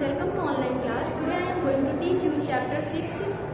welcome to online class. Today I am going to teach you chapter 6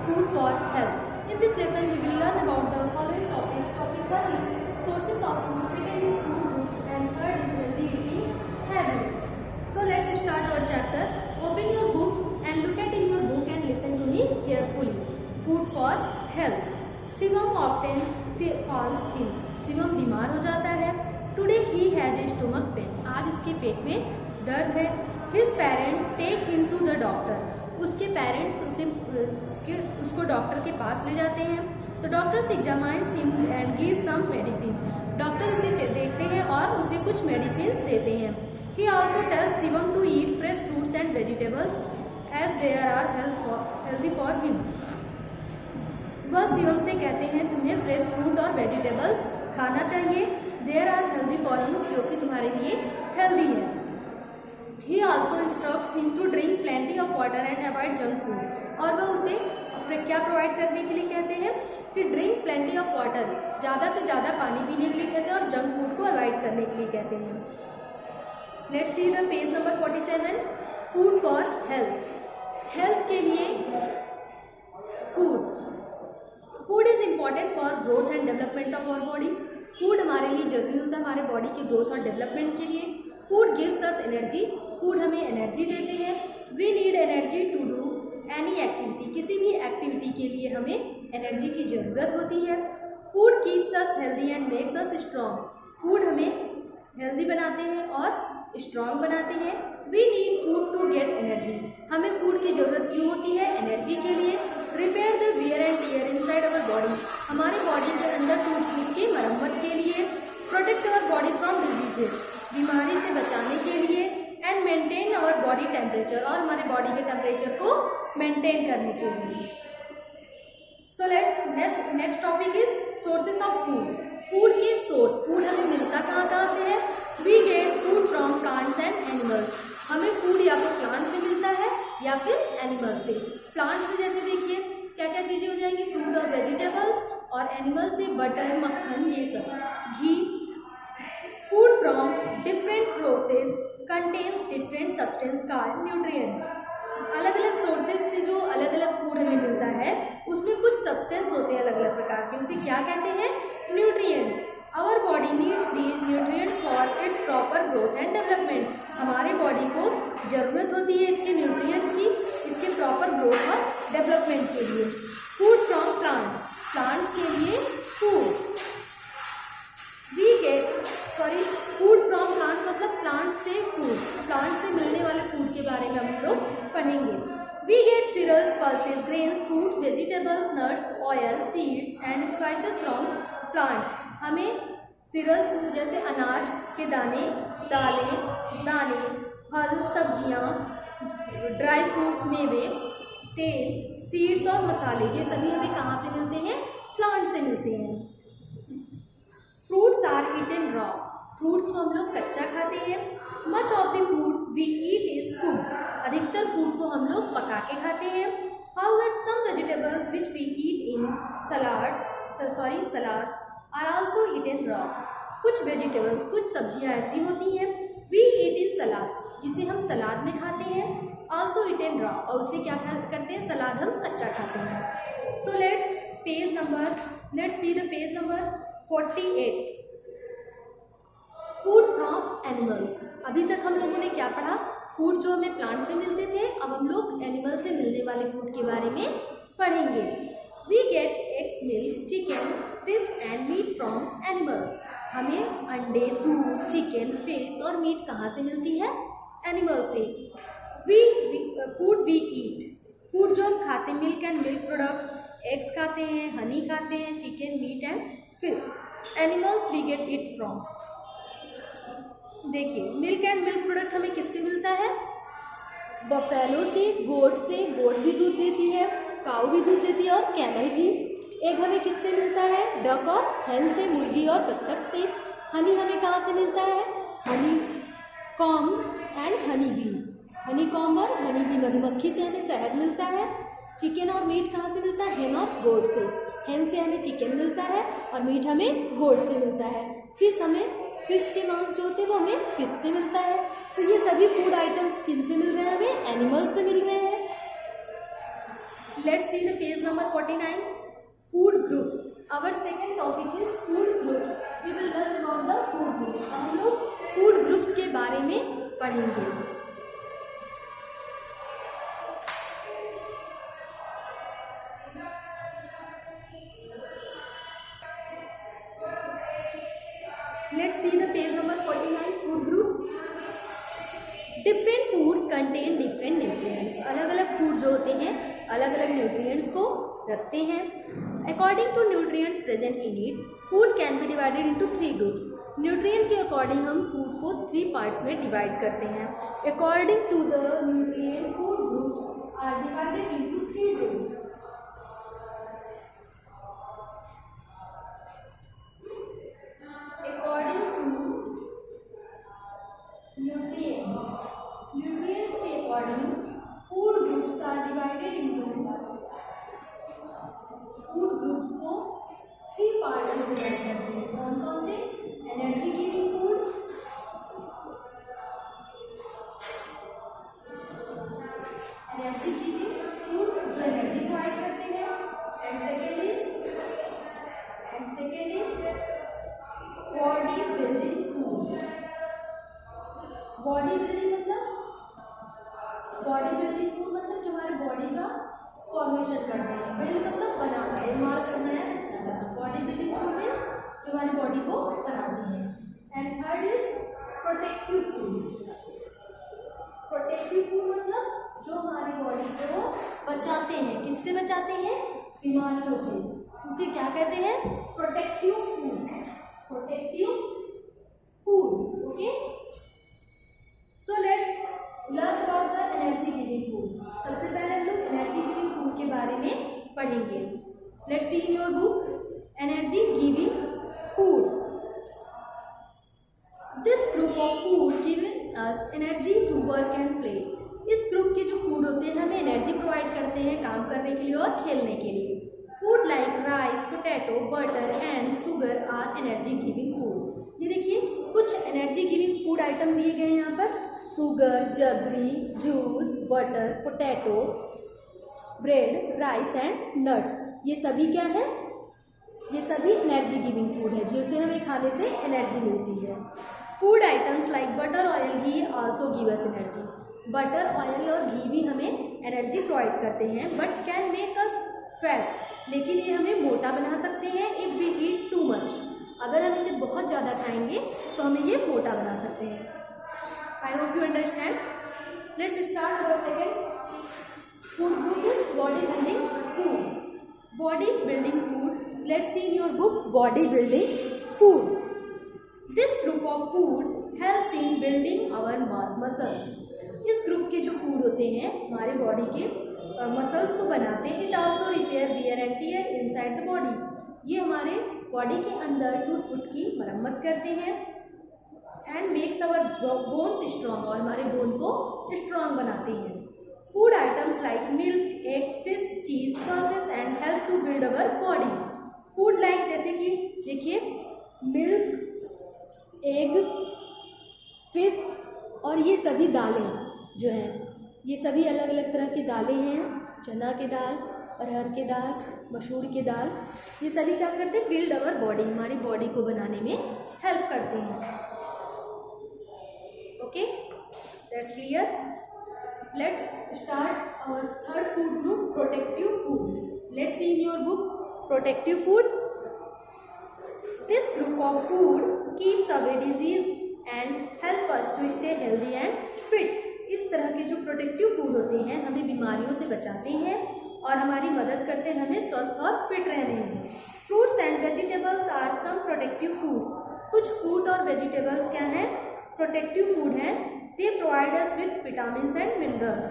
Food for Health. In this lesson we will learn about the following topics. Topic 1 is sources of food, second is food groups and third is healthy eating habits. So let's start our chapter. Open your book and look at in your book and listen to me carefully. Food for health. Shivam often falls ill. Shivam बीमार हो जाता है. Today he has a stomach pain. आज उसके पेट में दर्द है. His parents take him to the doctor. उसके पेरेंट्स उसको डॉक्टर के पास ले जाते हैं. तो doctors examines him and give some medicine. Doctor उसे देखते हैं और उसे कुछ मेडिसिन देते हैं. He also tells Shivam to eat fresh fruits and vegetables as they are healthy for him. वह शिवम से कहते हैं तुम्हें फ्रेश फ्रूट और वेजिटेबल्स खाना चाहिए. They are healthy for him, जो कि तुम्हारे लिए हेल्दी है. He also instructs him to drink plenty of water and avoid junk food. और वह उसे क्या प्रोवाइड करने के लिए कहते हैं कि ड्रिंक प्लेंटी ऑफ वाटर, ज़्यादा से ज़्यादा पानी पीने के लिए कहते हैं और जंक फूड को अवॉइड करने के लिए कहते हैं. Let's see the page number 47. Food for health. Health के लिए food is important for growth and development of our body. Food हमारे लिए जरूरी होता है हमारे बॉडी की ग्रोथ और डेवलपमेंट के लिए. Food gives us energy. Food हमें एनर्जी देते हैं. We need energy to do any activity. किसी भी एक्टिविटी के लिए हमें एनर्जी की ज़रूरत होती है. Food keeps us healthy and makes us strong. Food हमें हेल्दी बनाते हैं और स्ट्रॉन्ग बनाते हैं. We need food to get energy. हमें फूड की ज़रूरत क्यों होती है? एनर्जी के लिए. Repair the wear and tear inside our body. हमारे बॉडी के अंदर टूट की मरम्मत के लिए. Protect our body from diseases. बीमारी से बचाने के लिए. And maintain our body temperature. और हमारे बॉडी के टेम्परेचर को मेंटेन करने के लिए. So next topic is sources of food. Food के सोर्स. फूड हमें मिलता कहाँ से है? We get food from plants and animals. हमें फूड या तो प्लांट से मिलता है या फिर एनिमल से. प्लांट से जैसे देखिए क्या क्या चीज़ें हो जाएंगी, फ्रूट और वेजिटेबल्स. और एनिमल से बटर, मक्खन, ये सब, घी. Food from different process contains different substance called nutrient. अलग अलग सोर्सेज से जो अलग अलग फूड हमें मिलता है उसमें कुछ सब्सटेंस होते हैं अलग अलग प्रकार के. उसे क्या कहते हैं? Nutrients. Our body needs these nutrients for its proper growth and development. हमारे बॉडी को ज़रूरत होती है इसके न्यूट्रिएंट्स की, इसके प्रॉपर ग्रोथ और डेवलपमेंट के लिए. Food from plants. प्लांट्स के लिए फूड. फूड फ्रॉम प्लांट्स मतलब प्लांट से फूड. प्लांट से मिलने वाले फूड के बारे में हम लोग पढ़ेंगे. We get cereals, pulses, grains, fruit, vegetables, nuts, oil, seeds and spices from plants. हमें सीरियल्स जैसे अनाज के दाने, दालें, फल, सब्जियां, ड्राई फ्रूट्स, मेवे, तेल, सीड्स और मसाले, ये सभी हमें कहाँ से मिलते हैं? प्लांट से मिलते हैं. Fruits are eaten raw. Fruits को हम लोग कच्चा खाते हैं. Much of the food we eat is cooked. अधिकतर फूड को हम लोग पका के खाते हैं. However some vegetables which we eat in salad are also eaten raw. कुछ वेजिटेबल्स, कुछ सब्जियां ऐसी होती हैं वी ईट इन सलाद, जिसे हम सलाद में खाते हैं. Also eaten raw. और उसे क्या करते हैं? सलाद हम कच्चा खाते हैं. So let's see the page number 48. Food from animals. अभी तक हम लोगों ने क्या पढ़ा? फूड जो हमें प्लांट से मिलते थे. अब हम लोग एनिमल से मिलने वाले फूड के बारे में पढ़ेंगे. We get eggs, milk, chicken, fish and meat from animals. हमें अंडे, दूध, चिकन, फिश और मीट कहाँ से मिलती है? एनिमल से. Food we eat. फूड जो हम खाते हैं, milk and milk products, eggs खाते हैं, हनी खाते हैं, chicken, meat and fish. Animals we get it from. देखिए मिल्क एंड मिल्क प्रोडक्ट हमें किससे मिलता है? बफेलो से, गोट से. गोट भी दूध देती है, काऊ भी दूध देती है और कैमल भी. एग हमें किससे मिलता है? डक और हैन से, मुर्गी और बत्तख से. हनी हमें कहाँ से मिलता है? Honey comb and honey bee. Honey comb और हनी बी मधुमक्खी से हमें शहद मिलता है. चिकन और मीट कहाँ से मिलता है? हैन और गोट से. हैन से हमें चिकन मिलता है और मीट हमें गोट से मिलता है. फिश के मांस जो होते हैं वो हमें फिश से मिलता है. तो ये सभी फूड आइटम्स किन से मिल रहे हैं? हमें animal let's see the page number 49. Food groups. Our second topic is food groups. We will learn about the food groups. हम लोग food groups के बारे में पढ़ेंगे. Let's see the page number 49. Food groups. Different foods contain different nutrients. अलग अलग food जो होते हैं अलग अलग न्यूट्रिएंट्स को रखते हैं. According to nutrients present in it, food can be divided into 3 groups. Nutrient के अकॉर्डिंग हम फूड को 3 पार्ट्स में डिवाइड करते हैं. According to the nutrient, food groups are divided into 3 groups. According to nutrients के according food groups are divided into, food groups को 3 part में divide करते हैं. कौन कौन से? एनर्जी गिविंग फूड, जो एनर्जी प्रोवाइड करते हैं, and second is body building food. Body building मतलब जो हमारे बॉडी का फॉर्मेशन करते हैं. बिल्ड मतलब बनाना, निर्माण करना है, बॉडी बिल्डिंग फूड में जो हमारी बॉडी को बनाती है. And third is protective food. Protective food मतलब जो हमारी बॉडी को बचाते हैं. किससे बचाते हैं? बीमारियों से. उसे क्या कहते हैं? Protective food. Protective food. Okay, so let's learn about the energy giving food. सबसे पहले हम लोग एनर्जी गिविंग फूड के बारे में पढ़ेंगे. Let's see in your book energy giving food. This group of food given us energy to work and play. इस group के जो फूड होते हैं हमें एनर्जी प्रोवाइड करते हैं काम करने के लिए और खेलने के लिए. Food like rice, potato, butter and sugar are energy giving food. ये देखिए कुछ एनर्जी गिविंग फूड आइटम दिए गए हैं यहाँ पर. Sugar, jaggery, juice, butter, potato, bread, rice and nuts. ये सभी क्या है? ये सभी एनर्जी गिविंग फूड है जिसे हमें खाने से एनर्जी मिलती है. Food items like butter, oil, ghee also give us energy. Butter, oil और घी भी हमें एनर्जी प्रोवाइड करते हैं but can make us fat. लेकिन ये हमें मोटा बना सकते हैं if we eat too much. अगर हम इसे बहुत ज़्यादा खाएंगे तो हमें ये मोटा बना सकते हैं. I hope you understand. Let's start our second food group is body building food. Body building food. Let's see in your book body building food. This group of food helps in building our muscles. इस group के जो food होते हैं हमारे body के muscles को बनाते हैं. It also repair wear and tear inside the body. ये हमारे बॉडी के अंदर टूट फूट की मरम्मत करते हैं. And makes our bones strong, और हमारे बोन को स्ट्रॉन्ग बनाते हैं. Food items like milk, egg, fish, cheese, pulses and help to build our body. Food like जैसे कि देखिए मिल्क, एग, फिश और ये सभी दालें जो हैं, ये सभी अलग अलग तरह की दालें हैं. चना की दाल, अरहर की दाल, मसूर की दाल, ये सभी क्या करते हैं? बिल्ड अवर बॉडी, हमारी बॉडी को बनाने में हेल्प करते हैं. Okay, that's clear. Let's start our third food group protective food. Let's see in your book protective food. This group of food keeps away disease and help us to stay healthy and fit. इस तरह के जो protective food होते हैं हमें बीमारियों से बचाते हैं और हमारी मदद करते हैं हमें स्वस्थ और फिट रहने में. Fruits and vegetables are some protective food. कुछ फ्रूट और वेजिटेबल्स क्या हैं? प्रोटेक्टिव फूड हैं. They provide us with vitamins and minerals.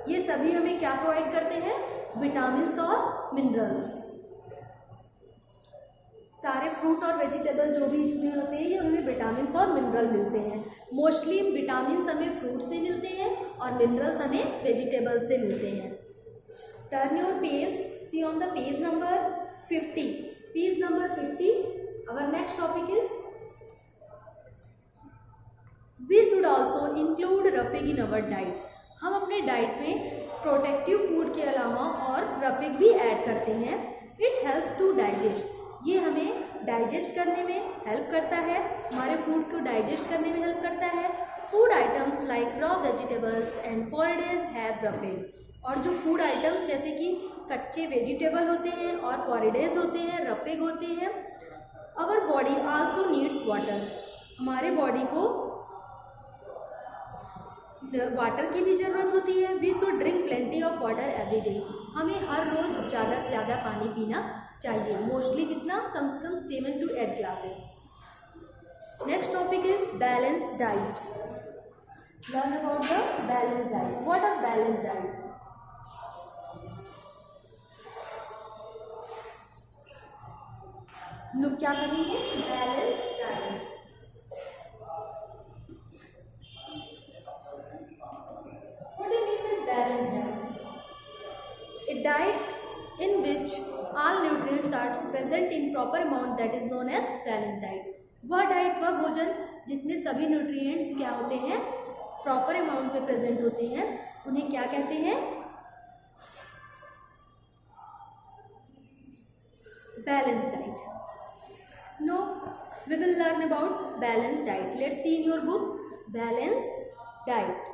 ये सभी हमें क्या प्रोवाइड करते हैं? विटामिन्स और मिनरल्स. सारे फ्रूट और वेजिटेबल जो भी इसमें होते हैं ये हमें विटामिन्स और मिनरल मिलते हैं. मोस्टली विटामिन्स हमें फ्रूट से मिलते हैं और मिनरल्स हमें वेजिटेबल से मिलते हैं. Turn your page, see on the page number 50. Page number 50. Our next topic is we should also include रफिंग इन अवर डाइट. हम अपने डाइट में प्रोटेक्टिव फूड के अलावा और रफिक भी ऐड करते हैं। इट हेल्प्स टू डाइजेस्ट, ये हमें डाइजेस्ट करने में हेल्प करता है, हमारे फूड को डाइजेस्ट करने में हेल्प करता है। Food items like raw vegetables and porridge have रफिक, और जो फूड आइटम्स जैसे कि कच्चे वेजिटेबल होते हैं और पोरिडेज होते हैं, रफिक होते हैं। Our body also needs water, हमारे बॉडी को वाटर की भी ज़रूरत होती है। We should drink plenty of water every day, हमें हर रोज़ ज़्यादा से ज़्यादा पानी पीना चाहिए। मोस्टली कितना, कम से कम 7 to 8 glasses. Next topic is balance diet. Learn about the balance diet. What are balance diet? हम लोग क्या करेंगे? Balance diet. Balanced diet, a diet in which all nutrients are present in proper amount, that is known as balanced diet. वह diet, वह भोजन जिसमें सभी nutrients क्या होते हैं, प्रॉपर अमाउंट में प्रेजेंट होते हैं, उन्हें क्या कहते हैं? Balanced diet. No, we will learn about balanced diet. Let's see in your book balanced diet.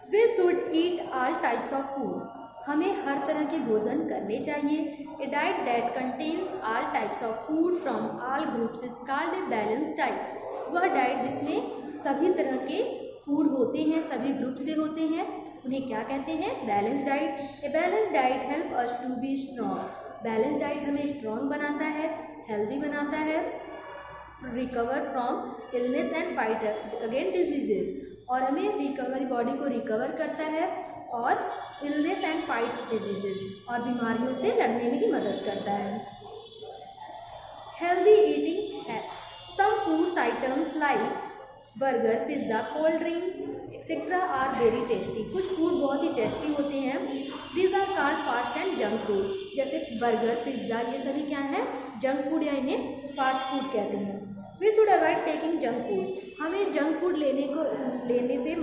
We should eat all types of food. हमें हर तरह के भोजन करने चाहिए। A diet that contains all types of food from all groups is called a balanced diet. वह diet जिसमें सभी तरह के फूड होते हैं, सभी ग्रुप से होते हैं, उन्हें क्या कहते हैं? Balance diet. A balance diet help us to be strong. Balance diet हमें स्ट्रॉन्ग बनाता है, हेल्दी बनाता है, recover from illness and fight against diseases, और हमें रिकवरी, बॉडी को रिकवर करता है और इलनेस एंड फाइट डिजीजेस, और बीमारियों से लड़ने में भी मदद करता है। हेल्दी ईटिंग है। Some foods items like burger, pizza, cold drink etcetera are very tasty. कुछ फूड बहुत ही टेस्टी होते हैं। These are called fast and junk food. जैसे बर्गर, पिज्ज़ा, ये सभी क्या है? जंक फूड, या इन्हें फास्ट फूड कहते हैं। We should avoid taking junk food. हमें जंक फूड लेने से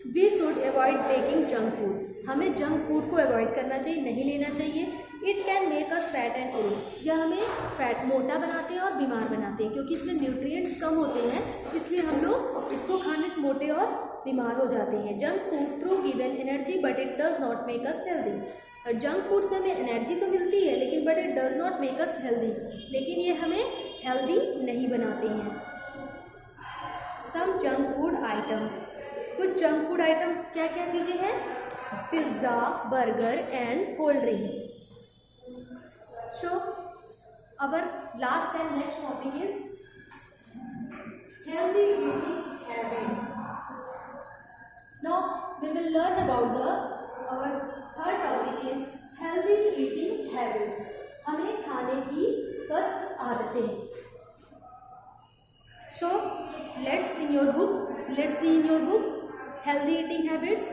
we should avoid taking junk food. हमें जंक फूड को अवॉइड करना चाहिए, नहीं लेना चाहिए। It can make us fat and ill. यह हमें फैट, मोटा बनाते हैं और बीमार बनाते हैं, क्योंकि इसमें न्यूट्रिएंट्स कम होते हैं, इसलिए हम लोग इसको खाने से मोटे और बीमार हो जाते हैं। Junk food through given energy but it does not make us healthy. Junk food से हमें एनर्जी तो मिलती है, लेकिन but it does not make us healthy, लेकिन ये हमें हेल्दी नहीं बनाते हैं। सम जंक फूड आइटम्स। कुछ जंक फूड आइटम्स क्या क्या चीज़ें हैं? Pizza, burger and cold drinks. So, our last and next topic is healthy eating habits. Now, we will learn about our third topic is healthy eating habits. हमें खाने की स्वस्थ आदतें। So, let's see in your book healthy eating habits.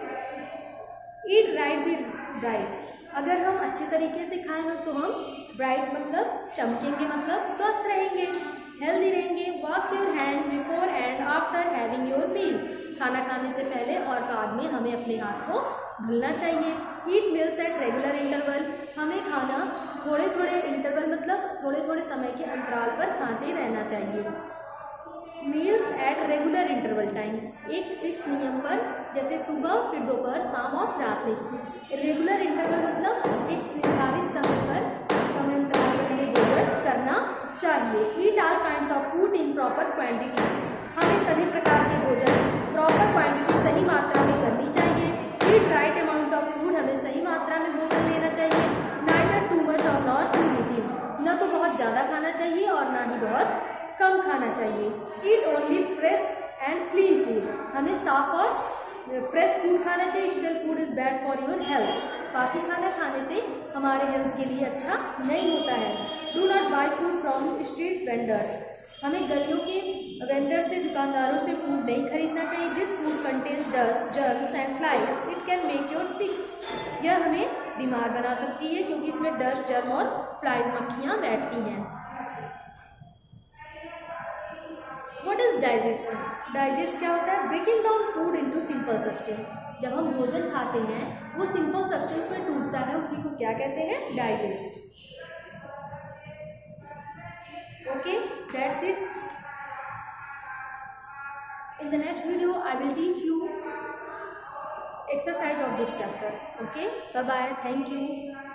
Eat right, be bright. अगर हम अच्छे तरीके से खाएं हो तो हम ब्राइट मतलब चमकेंगे, मतलब स्वस्थ रहेंगे, हेल्दी रहेंगे। Wash your hand before and after having your meal. खाना खाने से पहले और बाद में हमें अपने हाथ को धुलना चाहिए। ईट मील्स एट रेगुलर इंटरवल। हमें खाना थोड़े थोड़े इंटरवल मतलब थोड़े थोड़े समय के अंतराल पर खाते रहना चाहिए। Meals at regular interval time, एक फिक्स नियम पर, जैसे सुबह, फिर दोपहर, शाम और रात में। रेगुलर इंटरवल मतलब एक निर्धारित समय पर, समय अंतराल पर हमें भोजन करना चाहिए। Eat all kinds of food in proper quantity. हमें सभी प्रकार के भोजन प्रॉपर क्वांटिटी, सही मात्रा में करनी चाहिए। Eat right amount of food. हमें सही मात्रा में भोजन लेना चाहिए। नाइदर टू मच और नॉट टू लिटिल। न तो बहुत ज़्यादा खाना चाहिए और ना ही बहुत कम खाना चाहिए। Eat only fresh and clean food. हमें साफ और फ्रेश फूड खाना चाहिए। Still food is bad for your health. बासी खाना खाने से हमारे हेल्थ के लिए अच्छा नहीं होता है। Do not buy food from street vendors. हमें गलियों के वेंडर से, दुकानदारों से फूड नहीं खरीदना चाहिए। This food contains dust, germs and flies. It can make your sick. यह हमें बीमार बना सकती है, क्योंकि इसमें डस्ट, जर्म और फ्लाइज, मक्खियाँ बैठती हैं। What is digestion? डाइजेस्ट क्या होता है? Breaking down food into simple substance. जब हम भोजन खाते हैं वो सिंपल सब्सटेंस में टूटता है, उसी को क्या कहते हैं? Digest. Okay, that's it. In the next video, I will teach you exercise of this chapter. Okay, bye bye. Thank you.